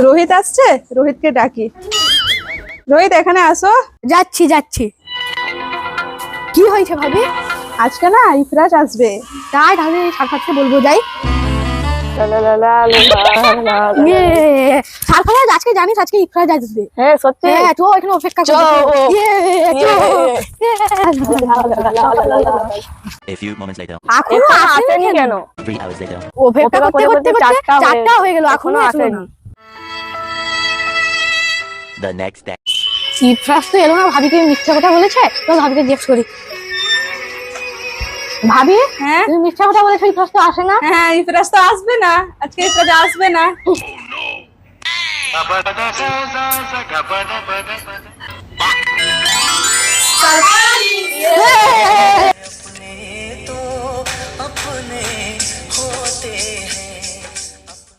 রোহিত আসছে, রোহিতকে ডাকি। রোহিত এখানে আসো। যাচ্ছি যাচ্ছি। কি হয়েছে ভাবি? আজকে না ইফরাজ আসবে। তাই তাহলে সারফাতকে বলবো যাই। সারফাত আজকে জানিস আজকে ইফরাজ আসবে। হ্যাঁ সত্যি? হ্যাঁ তো এখানে অপেক্ষা করো। A few moments later, এখনো আসেনি কেন? 3 hours later, অপেক্ষা করতে করতে চারটা হয়ে গেল, এখনো আসেনি। the next day. ইফরাজ তো এলো না, ভাবিকে মিথ্যা কথা বলেছে। তো ভাবিকে জিজ্ঞেস করি। ভাবি, হ্যাঁ তুমি মিথ্যা কথা বলেছো, ইফরাজ তো আসে না। হ্যাঁ, ইফরাজ তো আসবে না, আজকে ইফরাজ আসবে না।